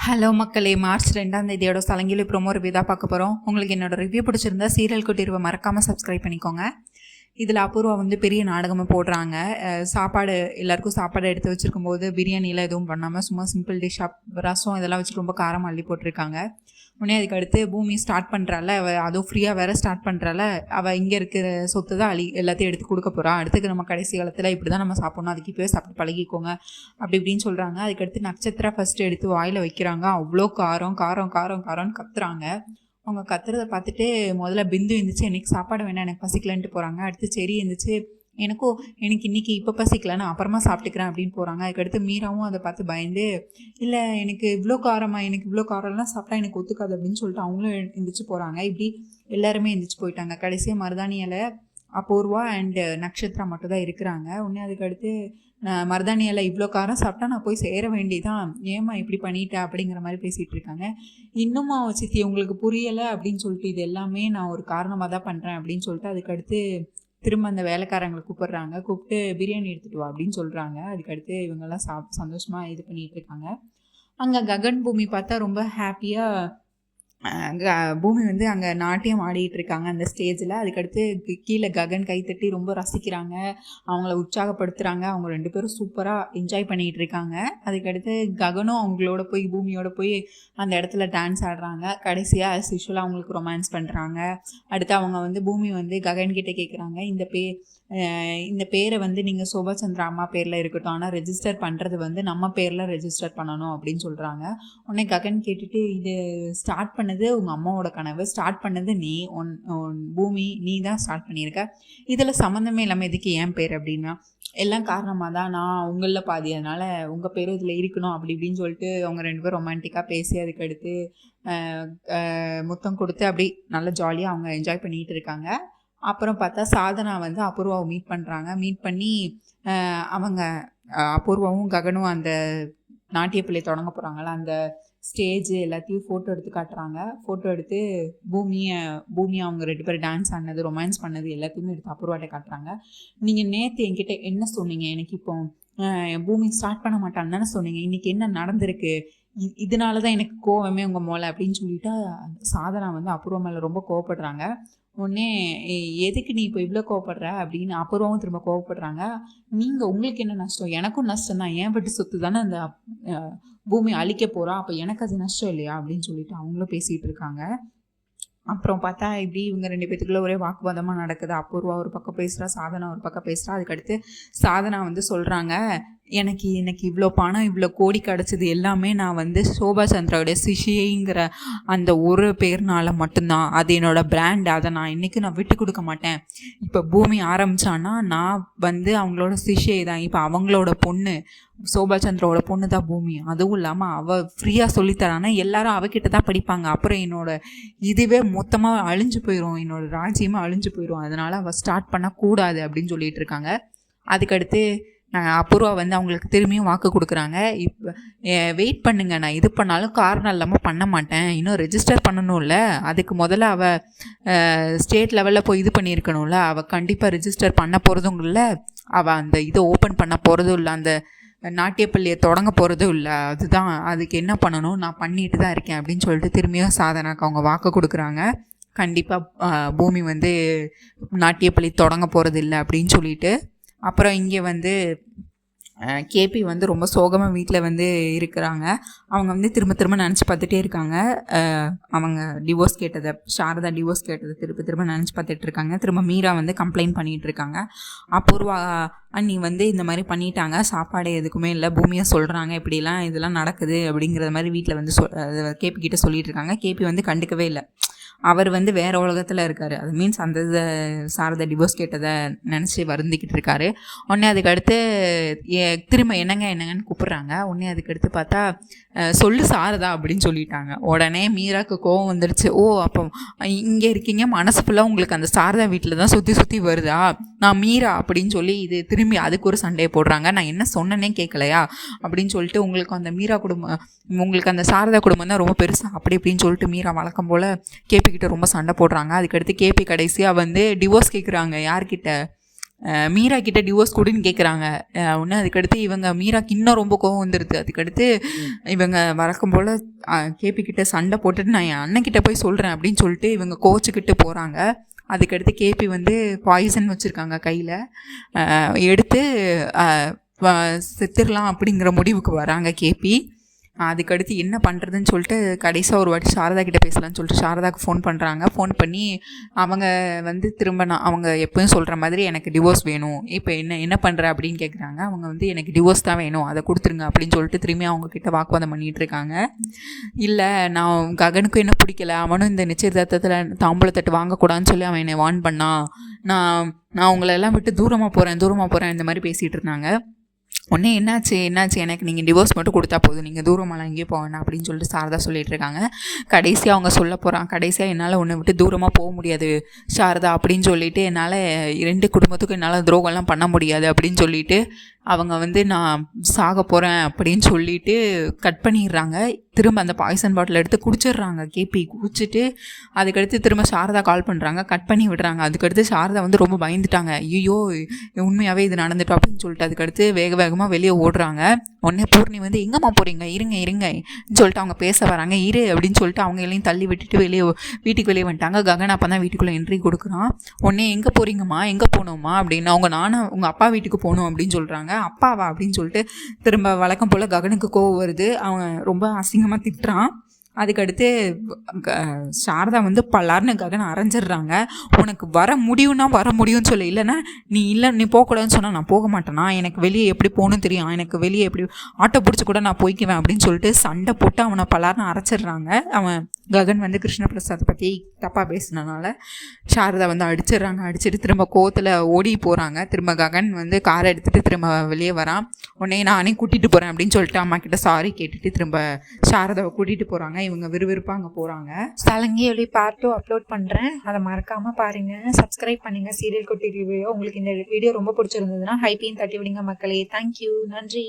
Hello மக்களே, March 2 சலங்கிலி promo review தான் பார்க்க போகிறோம். உங்களுக்கு என்னோட ரிவ்யூ பிடிச்சிருந்தா சீரியல் குட்டிருவை மறக்காமல் சப்ஸ்கிரைப் பண்ணிக்கோங்க. இதில் அபூர்வா பெரிய நாடகமாக போடுறாங்க. சாப்பாடு எல்லாருக்கும் சாப்பாடு எடுத்து வச்சுருக்கும் போது பிரியாணியில் எதுவும் பண்ணாமல் சும்மா சிம்பிள் டிஷ்ஷாக ரசம் இதெல்லாம் வச்சு ரொம்ப காரம் அள்ளி போட்டிருக்காங்க. உடனே அதுக்கு அடுத்து பூமி ஸ்டார்ட் பண்ணுறாள். அதுவும் ஃப்ரீயாக வேறு ஸ்டார்ட் பண்ணுறாள். அவள் இங்கே இருக்கிற சொத்து தான் எல்லாத்தையும் எடுத்து கொடுக்க போகிறான். அடுத்துக்கு நம்ம கடைசி காலத்தில் இப்படி தான் நம்ம சாப்பிட்ணும், அதுக்கு இப்போயே சாப்பிட்டு பழகிக்கோங்க அப்படி இப்படின்னு சொல்கிறாங்க. அதுக்கடுத்து நட்சத்திரம் ஃபஸ்ட்டு எடுத்து வாயில் வைக்கிறாங்க. அவ்வளோ காரம் காரம் காரம் காரம்னு கத்துறாங்க. அவங்க கத்துறதை பார்த்துட்டு முதல்ல பிந்து இருந்துச்சு, எனக்கு சாப்பாடு வேணாம் எனக்கு பசிக்கலன்ட்டு போகிறாங்க. அடுத்து சரி இருந்துச்சு, எனக்கு இன்றைக்கி இப்போ பசிக்கல, நான் அப்புறமா சாப்பிட்டுக்கிறேன் அப்படின்னு போகிறாங்க. அதுக்கடுத்து மீராவும் அதை பார்த்து பயந்து, இல்லை எனக்கு இவ்வளோ காரம்லாம் சாப்பிட்டா எனக்கு ஒத்துக்காது அப்படின்னு சொல்லிட்டு அவங்களும் எந்திரிச்சு போகிறாங்க. இப்படி எல்லாருமே எந்திரிச்சு போயிட்டாங்க. கடைசியாக மருதாணியில் அபூர்வா அண்டு நட்சத்திரா மட்டும் தான் இருக்கிறாங்க. உடனே அதுக்கடுத்து மருதாணியில் இவ்வளோ காரம் சாப்பிட்டா நான் போய் சேர வேண்டியதான், ஏமா இப்படி பண்ணிட்டேன் அப்படிங்கிற மாதிரி பேசிகிட்டு இருக்காங்க. இன்னுமா சித்தி உங்களுக்கு புரியலை அப்படின்னு சொல்லிட்டு, இது எல்லாமே நான் ஒரு காரணமாக தான் பண்ணுறேன் அப்படின்னு சொல்லிட்டு அதுக்கடுத்து திரும்ப அந்த வேலைக்காரங்களை கூப்பிடுறாங்க. கூப்பிட்டு பிரியாணி எடுத்துகிட்டு வா அப்படின்னு சொல்கிறாங்க. அதுக்கடுத்து இவங்கெல்லாம் சந்தோஷமாக இது பண்ணிகிட்டு இருக்காங்க. அங்கே ககன் பூமி பார்த்தா ரொம்ப ஹாப்பியாக பூமி அங்கே நாட்டியம் ஆடிட்டு இருக்காங்க அந்த ஸ்டேஜில். அதுக்கடுத்து கீழே ககன் கைத்தட்டி ரொம்ப ரசிக்கிறாங்க, அவங்கள உற்சாகப்படுத்துகிறாங்க. அவங்க 2 பேரும் சூப்பராக என்ஜாய் பண்ணிகிட்டு இருக்காங்க. அதுக்கடுத்து ககனும் அவங்களோட போய் பூமியோட போய் அந்த இடத்துல டான்ஸ் ஆடுறாங்க. கடைசியாக ஆஸ் யூஷுவலாக அவங்களுக்கு ரொமான்ஸ் பண்ணுறாங்க. அடுத்து அவங்க பூமி ககன்கிட்ட கேட்குறாங்க, இந்த பேரை நீங்கள் சோபா சந்திரா அம்மா பேரில் இருக்கட்டும், ஆனால் ரெஜிஸ்டர் பண்ணுறது நம்ம பேரில் ரெஜிஸ்டர் பண்ணணும் அப்படின்னு சொல்கிறாங்க. உடனே ககன் கேட்டுட்டு, இது ஸ்டார்ட் பண்ணது உங்கள் அம்மாவோட கனவு, ஸ்டார்ட் பண்ணது நீ பூமி, நீ தான் ஸ்டார்ட் பண்ணியிருக்க, இதில் சம்மந்தமே இல்லாமல் எதுக்கு ஏன் பேர் அப்படின்னா, எல்லாம் காரணமாக தான், நான் உங்களில் பாதி, அதனால் உங்கள் பேரும் இதில் இருக்கணும் அப்படி இப்படின்னு சொல்லிட்டு அவங்க 2 பேரும் ரொமான்டிக்காக பேசி அதுக்கடுத்து முத்தம் கொடுத்து அப்படி நல்லா ஜாலியாக அவங்க என்ஜாய் பண்ணிகிட்டு இருக்காங்க. அப்புறம் பார்த்தா சாதனா அபூர்வாவை மீட் பண்ணுறாங்க. மீட் பண்ணி அவங்க அபூர்வாவும் ககனும் அந்த நாட்டியப்பிள்ளை தொடங்க போகிறாங்களா, அந்த ஸ்டேஜ் எல்லாத்தையும் ஃபோட்டோ எடுத்து காட்டுறாங்க. ஃபோட்டோ எடுத்து பூமி அவங்க 2 பேரும் டான்ஸ் ஆனது, ரொமான்ஸ் பண்ணது எல்லாத்தையுமே எடுத்து அபூர்வாட்ட காட்டுறாங்க. நீங்கள் நேற்று என்கிட்ட என்ன சொன்னீங்க, எனக்கு இப்போ பூமி ஸ்டார்ட் பண்ண மாட்டான்னு தானே சொன்னீங்க, இன்றைக்கி என்ன நடந்திருக்கு, இதனால தான் எனக்கு கோவமே உங்கள் மேலே அப்படின்னு சொல்லிட்டு சாதனா அபூர்வா மேலே ரொம்ப கோவப்படுறாங்க. உடனே எதுக்கு நீ இப்போ இவ்வளோ கோவப்படுற அப்படின்னு அபூர்வாவும் திரும்ப கோவப்படுறாங்க. உங்களுக்கு என்ன நஷ்டம், எனக்கும் நஷ்டம் தான், ஏன் பட்டு சொத்து தானே அந்த பூமி அழிக்க போகிறா, அப்போ எனக்கு அது நஷ்டம் இல்லையா அப்படின்னு சொல்லிட்டு அவங்களும் பேசிகிட்டு இருக்காங்க. அப்புறம் பார்த்தா இப்படி இவங்க 2 பேத்துக்குள்ளே ஒரே வாக்குவாதமாக நடக்குது. அபூர்வா ஒரு பக்கம் பேசுகிறா, சாதனா ஒரு பக்கம் பேசுகிறா. அதுக்கடுத்து சாதனா சொல்கிறாங்க, எனக்கு இவ்வளோ பணம் இவ்வளோ கோடி கிடச்சிது எல்லாமே நான் சோபா சந்திராவுடைய சிஷியைங்கிற அந்த ஒரு பேர்னால மட்டும்தான், அது என்னோடய பிராண்ட், அதை நான் விட்டு கொடுக்க மாட்டேன். இப்போ பூமி ஆரம்பித்தான்னா நான் அவங்களோட சிஷியை தான், இப்போ அவங்களோட பொண்ணு சோபா சந்திராவோட பொண்ணு தான் பூமி. அதுவும் இல்லாமல் அவள் ஃப்ரீயாக சொல்லித்தரானா எல்லாரும் அவகிட்ட தான் படிப்பாங்க. அப்புறம் என்னோட இதுவே மொத்தமாக அழிஞ்சு போயிடும், என்னோட ராஜ்யமாக அழிஞ்சு போயிடும், அதனால் அவள் ஸ்டார்ட் பண்ணக்கூடாது அப்படின்னு சொல்லிட்டு இருக்காங்க. அதுக்கடுத்து அபூர்வா அவங்களுக்கு திரும்பியும் வாக்கு கொடுக்குறாங்க, இப்போ வெயிட் பண்ணுங்க, நான் இது பண்ணாலும் காரணம் இல்லாமல் பண்ண மாட்டேன், இன்னும் ரெஜிஸ்டர் பண்ணணும்ல, அதுக்கு முதல்ல அவள் ஸ்டேட் லெவலில் போய் இது பண்ணியிருக்கணும்ல, அவள் கண்டிப்பாக ரெஜிஸ்டர் பண்ண போகிறதும் இல்லை, அவள் அந்த இதை ஓப்பன் பண்ண போகிறதும் இல்லை, அந்த நாட்டியப்பள்ளியை தொடங்க போகிறதும் இல்லை, அதுதான் அதுக்கு என்ன பண்ணணும் நான் பண்ணிட்டு தான் இருக்கேன் அப்படின்னு சொல்லிட்டு திரும்பியும் சாதனாக்கு அவங்க வாக்கு கொடுக்குறாங்க. கண்டிப்பாக பூமி நாட்டியப்பள்ளி தொடங்க போகிறது இல்லை அப்படின்னு சொல்லிட்டு. அப்புறம் இங்கே கேபி ரொம்ப சோகமாக வீட்டில் இருக்கிறாங்க. அவங்க திரும்ப திரும்ப நினச்சி பார்த்துட்டே இருக்காங்க, அவங்க டிவோர்ஸ் கேட்டதை, சாரதா டிவோர்ஸ் கேட்டதை திரும்ப நினச்சி பார்த்துட்டு இருக்காங்க. திரும்ப மீரா கம்ப்ளைண்ட் பண்ணிகிட்டு இருக்காங்க. அபூர்வா அண்ணி இந்த மாதிரி பண்ணிட்டாங்க, சாப்பாடு எதுக்குமே இல்லை, பூமியாக சொல்கிறாங்க இப்படிலாம் இதெல்லாம் நடக்குது அப்படிங்கிற மாதிரி வீட்டில் கேபி கிட்ட சொல்லிட்டு இருக்காங்க. கேபி கண்டுக்கவே இல்லை, அவர் வேறு உலகத்தில் இருக்கார். அது மீன்ஸ் அந்த சாரதா டிவோர்ஸ் கேட்டதை நினச்சி வருந்திக்கிட்டு இருக்காரு. உடனே அதுக்கடுத்து திரும்ப என்னங்கன்னு கூப்பிட்றாங்க. உடனே அதுக்கடுத்து பார்த்தா சொல்லு சாரதா அப்படின்னு சொல்லிட்டாங்க. உடனே மீராக்கு கோவம் வந்துடுச்சு. ஓ அப்போ இங்கே இருக்கீங்க, மனசு ஃபுல்லாக உங்களுக்கு அந்த சாரதா வீட்டில் தான் சுற்றி வருதா, நான் மீரா அப்படின்னு சொல்லி இது திரும்பி அதுக்கு ஒரு சண்டையை போடுறாங்க. நான் என்ன சொன்னேன்னே கேட்கலையா அப்படின்னு சொல்லிட்டு, உங்களுக்கு அந்த மீரா குடும்பம், உங்களுக்கு அந்த சாரதா குடும்பம் தான் ரொம்ப பெருசா அப்படி இப்படின்னு சொல்லிட்டு மீரா வழக்கம் போல் கேபி கிட்ட ரொம்ப சண்டை போடுறாங்க. அதுக்கடுத்து கேபி கடைசியாக டிவோர்ஸ் கேட்குறாங்க. யார்கிட்ட, மீரா கிட்ட டிவோர்ஸ் கொடுன்னு கேட்குறாங்க. ஒன்று அதுக்கடுத்து இவங்க மீராக்கு இன்னும் ரொம்ப கோவம் வந்துடுது. அதுக்கடுத்து இவங்க வழக்கம் போல் கேபி கிட்ட சண்டை போட்டுட்டு நான் என் அண்ணன்கிட்ட போய் சொல்கிறேன் அப்படின்னு சொல்லிட்டு இவங்க கோச்சிக்கிட்டு போகிறாங்க. அதுக்கடுத்து கேபி வந்து பாய்சன் வச்சுருக்காங்க கையில், எடுத்து செத்துடலாம் அப்படிங்கிற முடிவுக்கு வராங்க கேபி. அதுக்கடுத்து என்ன பண்ணுறதுன்னு சொல்லிட்டு கடைசியாக ஒரு வாட்டி சாரதா கிட்டே பேசலான்னு சொல்லிட்டு சாரதாவுக்கு ஃபோன் பண்ணுறாங்க. ஃபோன் பண்ணி அவங்க வந்து திரும்ப அவங்க எப்போயும் சொல்கிற மாதிரி எனக்கு டிவோர்ஸ் வேணும், இப்போ என்ன பண்ணுற அப்படின்னு கேட்குறாங்க. அவங்க வந்து எனக்கு டிவோர்ஸ் தான் வேணும், அதை கொடுத்துருங்க அப்படின்னு சொல்லிட்டு திரும்பி அவங்கக்கிட்ட வாக்குவாதம் பண்ணிகிட்டு இருக்காங்க. இல்லை நான் ககனுக்கும் என்ன பிடிக்கல, அவனும் இந்த நிச்சயதார்த்தத்தில் தாம்பூலத்தட்டு வாங்கக்கூடாதுன்னு சொல்லி அவன் என்னை வார்ன் பண்ணான், நான் உங்களெல்லாம் விட்டு தூரமாக போகிறேன் இந்த மாதிரி பேசிகிட்டு இருந்தாங்க. உடனே என்னாச்சு எனக்கு நீங்கள் டிவோர்ஸ் மட்டும் கொடுத்தா போதும், நீங்கள் தூரமாலாம் எங்கேயும் போவேண்ணா அப்படின்னு சொல்லிட்டு சாரதா சொல்லிட்டு இருக்காங்க. கடைசியாக அவங்க சொல்ல போகிறான், கடைசியாக என்னால் உன்னை விட்டு தூரமாக போக முடியாது சாரதா அப்படின்னு சொல்லிட்டு, என்னால் 2 குடும்பத்துக்கும் என்னால் துரோகம்லாம் பண்ண முடியாது அப்படின்னு சொல்லிட்டு அவங்க வந்து நான் சாக போகிறேன் அப்படின்னு சொல்லிட்டு கட் பண்ணிடுறாங்க. திரும்ப அந்த பாய்சன் பாட்டில் எடுத்து குடிச்சிடுறாங்க. கேபி குடிச்சிட்டு அதுக்கடுத்து திரும்ப சாரதா கால் பண்ணுறாங்க, கட் பண்ணி விடுறாங்க. அதுக்கடுத்து சாரதா வந்து ரொம்ப பயந்துட்டாங்க. ஐயோ உண்மையாகவே இது நடந்துட்டோம் அப்படின்னு சொல்லிட்டு அதுக்கடுத்து வேகமாக வெளியே ஓடுறாங்க. உடனே பூர்ணி வந்து எங்கம்மா போகிறீங்க, இருங்க சொல்லிட்டு அவங்க பேச வராங்க. அப்படின்னு சொல்லிட்டு அவங்க எல்லாம் தள்ளி விட்டுட்டு வீட்டுக்கு வெளியே வந்துட்டாங்க. ககன் அப்போ தான் வீட்டுக்குள்ளே என்ட்ரி கொடுக்குறான். உடனே எங்கே போகிறீங்கம்மா, எங்கே போகணுமா அப்படின்னு, நானும் உங்கள் அப்பா வீட்டுக்கு போகணும் அப்படின்னு சொல்கிறாங்க. அப்பாவா அப்படின்னு சொல்லிட்டு திரும்ப வழக்கம் போல் ககனுக்கு கோவம் வருது. அவன் ரொம்ப அசிங்கமாக திட்டுறான். அதுக்கடுத்து சாரதா வந்து பல்லார்னு ககனை அரைஞ்சிடுறாங்க. உனக்கு வர முடியும்னு சொல்லி, இல்லைன்னா நீ போகக்கூடாதுன்னு சொன்னால் நான் போக மாட்டேனா, எனக்கு வெளியே எப்படி போகணும்னு தெரியும், எனக்கு வெளியே எப்படி ஆட்டோ பிடிச்சி கூட நான் போய்க்குவேன் அப்படின்னு சொல்லிட்டு சண்டை போட்டு அவனை பல்லார்னு அரைச்சிடுறாங்க. அவன் ககன் வந்து கிருஷ்ணபிரசாத் பற்றி தப்பாக பேசினனால சாரதா வந்து அடிச்சிட்டு திரும்ப கோவத்தில் ஓடி போகிறாங்க. திரும்ப ககன் வந்து காரை எடுத்துகிட்டு திரும்ப வெளியே வரான். உடனே நானே கூட்டிகிட்டு போகிறேன் அப்படின்னு சொல்லிட்டு அம்மா கிட்ட சாரி கேட்டுட்டு திரும்ப சாரதாவை கூட்டிகிட்டு போகிறாங்க. இவங்க விறுவிறுப்பாக அங்கே போகிறாங்க. சலங்கியோட பார்ட் 2 அப்லோட் பண்ணுறேன், அதை மறக்காமல் பாருங்கள், சப்ஸ்கிரைப் பண்ணுங்கள் சீரியல் குட்டி ரிவ்யூ. உங்களுக்கு இந்த வீடியோ ரொம்ப பிடிச்சிருந்ததுன்னா ஹைப்பையும் தட்டி விடுங்க மக்களே. தேங்க்யூ, நன்றி.